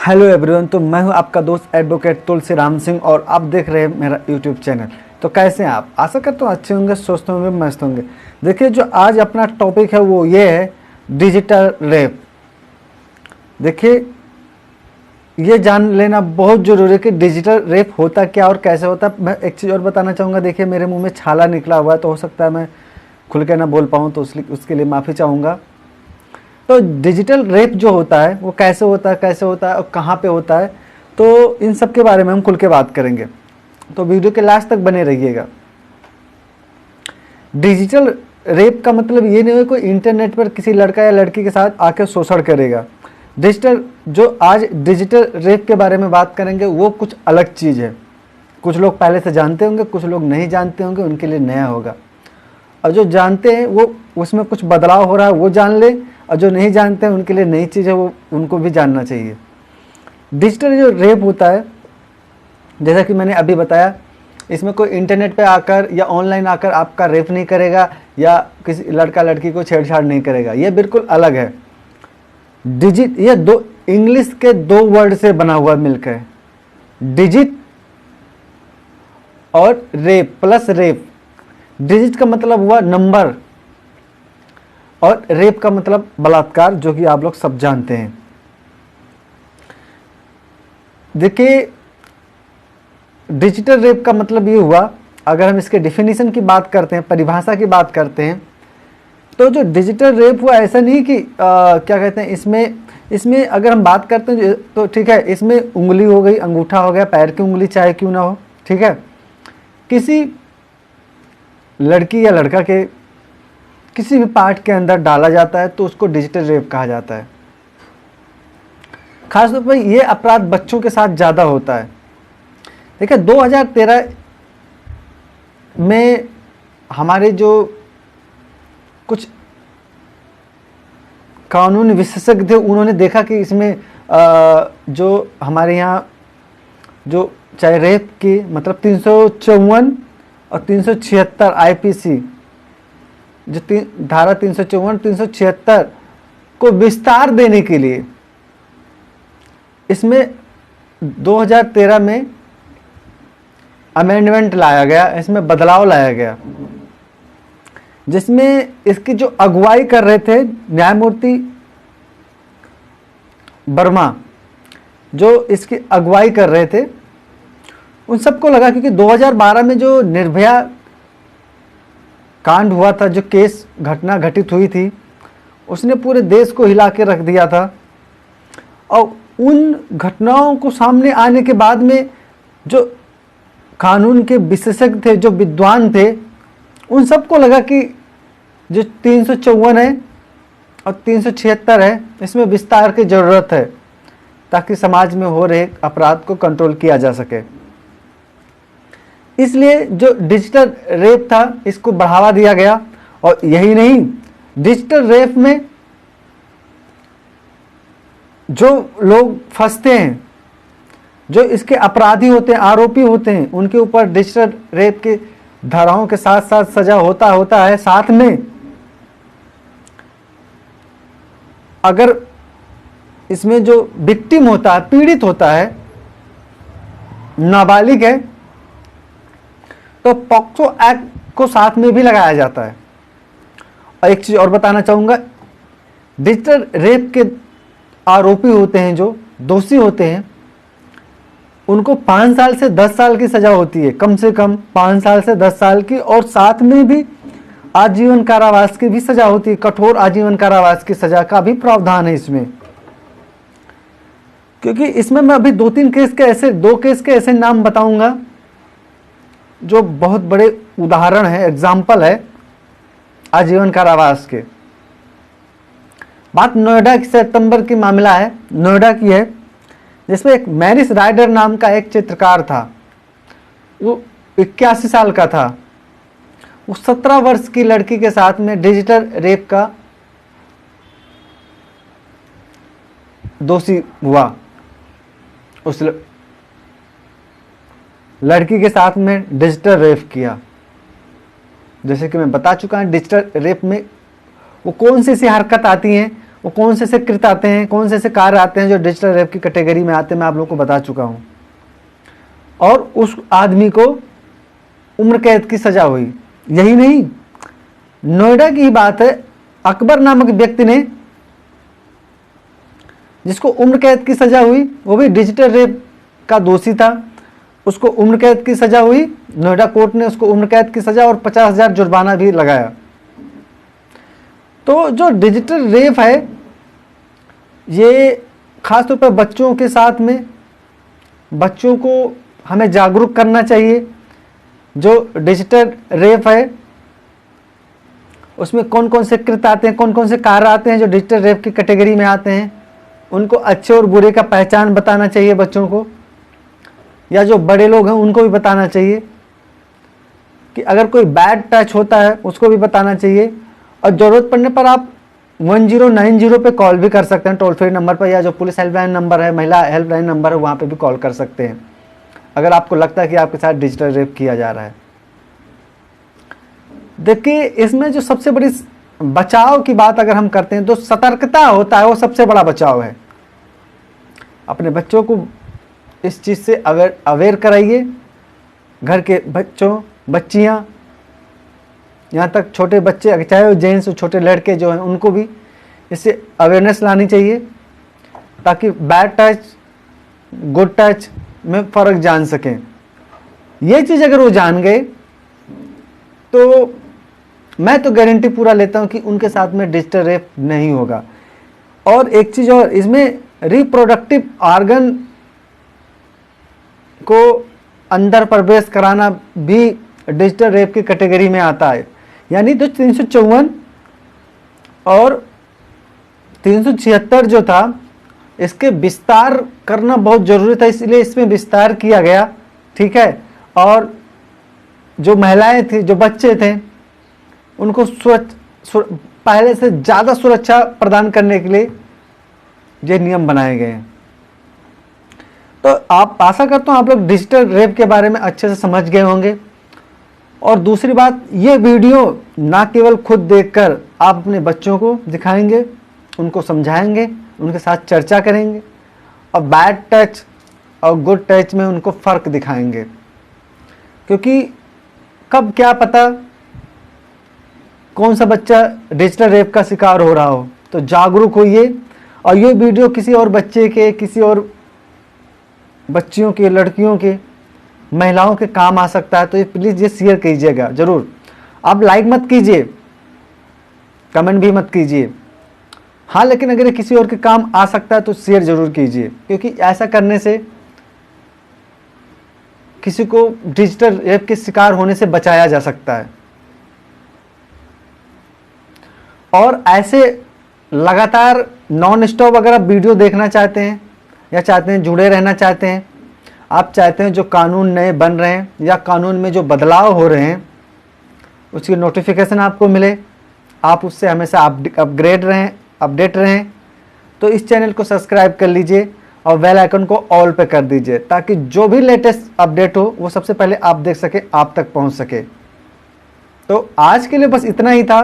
Hello everyone. तो मैं हूं आपका दोस्त एडवोकेट तुलसी राम सिंह और आप देख रहे हैं मेरा यूट्यूब चैनल। तो कैसे हैं आप? आशा करता हूं अच्छे होंगे, स्वस्थ होंगे, मस्त होंगे। देखिए, जो आज अपना टॉपिक है वो ये है डिजिटल रेप। देखिए, ये जान लेना बहुत ज़रूरी है कि डिजिटल रेप होता क्या और कैसे होता है। मैं एक चीज़ और बताना चाहूँगा। देखिए, मेरे मुँह में छाला निकला हुआ है तो हो सकता है मैं खुल के ना बोल पाऊँ, तो उसके लिए माफ़ी चाहूँगा। तो डिजिटल रेप जो होता है वो कैसे होता है और कहाँ पे होता है, तो इन सब के बारे में हम खुल के बात करेंगे। तो वीडियो के लास्ट तक बने रहिएगा। डिजिटल रेप का मतलब ये नहीं है कोई इंटरनेट पर किसी लड़का या लड़की के साथ आके शोषण करेगा। आज डिजिटल रेप के बारे में बात करेंगे वो कुछ अलग चीज़ है। कुछ लोग पहले से जानते होंगे, कुछ लोग नहीं जानते होंगे, उनके लिए नया होगा। और जो जानते हैं वो उसमें कुछ बदलाव हो रहा है वो जान ले, और जो नहीं जानते हैं उनके लिए नई चीज़ है, वो उनको भी जानना चाहिए। डिजिटल जो रेप होता है, जैसा कि मैंने अभी बताया, इसमें कोई इंटरनेट पे आकर या ऑनलाइन आकर आपका रेप नहीं करेगा या किसी लड़का लड़की को छेड़छाड़ नहीं करेगा। ये बिल्कुल अलग है। ये दो इंग्लिश के दो वर्ड से बना हुआ मिलकर, डिजिट और रेप प्लस रेप। डिजिट का मतलब हुआ नंबर और रेप का मतलब बलात्कार, जो कि आप लोग सब जानते हैं। देखिए, डिजिटल रेप का मतलब ये हुआ, अगर हम इसके डिफिनीशन की बात करते हैं, परिभाषा की बात करते हैं, तो जो डिजिटल रेप हुआ ऐसा नहीं कि क्या कहते हैं, इसमें अगर हम बात करते हैं तो ठीक है, इसमें उंगली हो गई, अंगूठा हो गया, पैर की उंगली चाहे क्यों ना हो, ठीक है, किसी लड़की या लड़का के किसी भी पार्ट के अंदर डाला जाता है तो उसको डिजिटल रेप कहा जाता है। खासतौर पर यह अपराध बच्चों के साथ ज़्यादा होता है। देखिए, 2013 में हमारे जो कुछ कानून विशेषज्ञ थे उन्होंने देखा कि इसमें जो हमारे यहाँ जो चाहे रेप की मतलब 354 और 376 आईपीसी, जो धारा 354 376 को विस्तार देने के लिए इसमें 2013 में अमेंडमेंट लाया गया, इसमें बदलाव लाया गया, जिसमें इसकी जो अगुवाई कर रहे थे न्यायमूर्ति वर्मा, जो इसकी अगुवाई कर रहे थे, उन सबको लगा क्योंकि 2012 में जो निर्भया कांड हुआ था, जो घटना घटित हुई थी, उसने पूरे देश को हिला के रख दिया था। और उन घटनाओं को सामने आने के बाद में जो कानून के विशेषज्ञ थे, जो विद्वान थे, उन सबको लगा कि जो 354 है और 376 है, इसमें विस्तार की ज़रूरत है ताकि समाज में हो रहे अपराध को कंट्रोल किया जा सके। इसलिए जो डिजिटल रेप था इसको बढ़ावा दिया गया। और यही नहीं, डिजिटल रेप में जो लोग फंसते हैं, जो इसके अपराधी होते हैं, आरोपी होते हैं, उनके ऊपर डिजिटल रेप के धाराओं के साथ साथ सजा होता है। साथ में अगर इसमें जो विक्टिम होता है, पीड़ित होता है, नाबालिग है, तो पॉक्सो एक्ट को साथ में भी लगाया जाता है। और एक चीज और बताना चाहूंगा, डिजिटल रेप के आरोपी होते हैं, जो दोषी होते हैं, उनको 5 साल से 10 साल की सजा होती है, कम से कम 5 साल से 10 साल की, और साथ में भी आजीवन कारावास की भी सजा होती है। कठोर आजीवन कारावास की सजा का भी प्रावधान है इसमें। क्योंकि इसमें मैं अभी 2 केस के ऐसे नाम बताऊंगा जो बहुत बड़े उदाहरण है, एग्जाम्पल है आजीवन कारावास के। बात नोएडा सितंबर की मामला है, नोएडा की है, जिसमें एक मैरिस राइडर नाम का एक चित्रकार था। वो 81 साल का था। वो 17 वर्ष की लड़की के साथ में डिजिटल रेप का दोषी हुआ। उस लड़की के साथ में डिजिटल रेप किया। जैसे कि मैं बता चुका हूं, डिजिटल रेप में वो कौन सी हरकत आती हैं, वो कौन से कृत आते हैं, कौन से कार्य आते हैं जो डिजिटल रेप की कैटेगरी में आते हैं, मैं आप लोगों को बता चुका हूँ। और उस आदमी को उम्र कैद की सजा हुई। यही नहीं, नोएडा की ही बात है, अकबर नामक व्यक्ति ने, जिसको उम्र कैद की सजा हुई, वो भी डिजिटल रेप का दोषी था, उसको उम्र कैद की सजा हुई। नोएडा कोर्ट ने उसको उम्र कैद की सजा और 50,000 जुर्माना भी लगाया। तो जो डिजिटल रेप है, ये खासतौर पर बच्चों के साथ में, बच्चों को हमें जागरूक करना चाहिए। जो डिजिटल रेप है उसमें कौन कौन से कृत्य आते हैं, कौन कौन से कार्य आते हैं जो डिजिटल रेप की कैटेगरी में आते हैं, उनको अच्छे और बुरे का पहचान बताना चाहिए बच्चों को, या जो बड़े लोग हैं उनको भी बताना चाहिए कि अगर कोई बैड टच होता है उसको भी बताना चाहिए। और ज़रूरत पड़ने पर आप 1090 पे कॉल भी कर सकते हैं, टोल फ्री नंबर पर, या जो पुलिस हेल्पलाइन नंबर है, महिला हेल्पलाइन नंबर है, वहाँ पे भी कॉल कर सकते हैं अगर आपको लगता है कि आपके साथ डिजिटल रेप किया जा रहा है। देखिए, इसमें जो सबसे बड़ी बचाव की बात अगर हम करते हैं तो सतर्कता होता है, वो सबसे बड़ा बचाव है। अपने बच्चों को इस चीज़ से अवेयर कराइए, घर के बच्चों, बच्चियाँ, यहाँ तक छोटे बच्चे, चाहे वो जेंट्स, छोटे लड़के जो हैं, उनको भी इससे अवेयरनेस लानी चाहिए ताकि बैड टच गुड टच में फ़र्क जान सकें। ये चीज़ अगर वो जान गए तो मैं तो गारंटी पूरा लेता हूँ कि उनके साथ में डिजिटल रेप नहीं होगा। और एक चीज़ और, इसमें रिप्रोडक्टिव ऑर्गन को अंदर प्रवेश कराना भी डिजिटल रेप की कैटेगरी में आता है। यानी जो 354 और 376 जो था, इसके विस्तार करना बहुत ज़रूरी था, इसलिए इसमें विस्तार किया गया, ठीक है। और जो महिलाएं थी, जो बच्चे थे, उनको पहले से ज़्यादा सुरक्षा प्रदान करने के लिए ये नियम बनाए गए हैं। तो आप, आशा करता हूँ आप लोग डिजिटल रेप के बारे में अच्छे से समझ गए होंगे। और दूसरी बात, ये वीडियो ना केवल खुद देखकर आप अपने बच्चों को दिखाएंगे, उनको समझाएंगे, उनके साथ चर्चा करेंगे और बैड टच और गुड टच में उनको फ़र्क दिखाएंगे, क्योंकि कब क्या पता कौन सा बच्चा डिजिटल रेप का शिकार हो रहा हो। तो जागरूक होइए, और ये वीडियो किसी और बच्चे के, किसी और बच्चियों के, लड़कियों के, महिलाओं के काम आ सकता है। तो ये प्लीज़ ये शेयर कीजिएगा ज़रूर। आप लाइक मत कीजिए, कमेंट भी मत कीजिए, हाँ, लेकिन अगर ये किसी और के काम आ सकता है तो शेयर ज़रूर कीजिए, क्योंकि ऐसा करने से किसी को डिजिटल रेप के शिकार होने से बचाया जा सकता है। और ऐसे लगातार नॉन स्टॉप अगर आप वीडियो देखना चाहते हैं, या चाहते हैं जुड़े रहना चाहते हैं, आप चाहते हैं जो कानून नए बन रहे हैं या कानून में जो बदलाव हो रहे हैं उसकी नोटिफिकेशन आपको मिले, आप उससे हमेशा अपडेट रहें, तो इस चैनल को सब्सक्राइब कर लीजिए और बेल आइकन को ऑल पे कर दीजिए, ताकि जो भी लेटेस्ट अपडेट हो वो सबसे पहले आप देख सके, आप तक पहुंच सके। तो आज के लिए बस इतना ही था।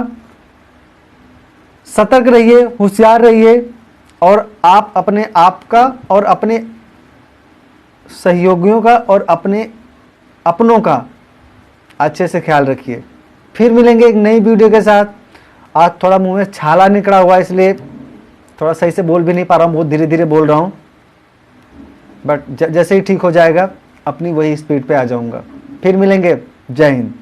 सतर्क रहिए, होशियार रहिए, और आप अपने आप का और अपने सहयोगियों का और अपनों का अच्छे से ख्याल रखिए। फिर मिलेंगे एक नई वीडियो के साथ। आज थोड़ा मुंह में छाला निकला हुआ है, इसलिए थोड़ा सही से बोल भी नहीं पा रहा हूँ, बहुत धीरे धीरे बोल रहा हूँ, बट जैसे ही ठीक हो जाएगा अपनी वही स्पीड पे आ जाऊँगा। फिर मिलेंगे। जय हिंद।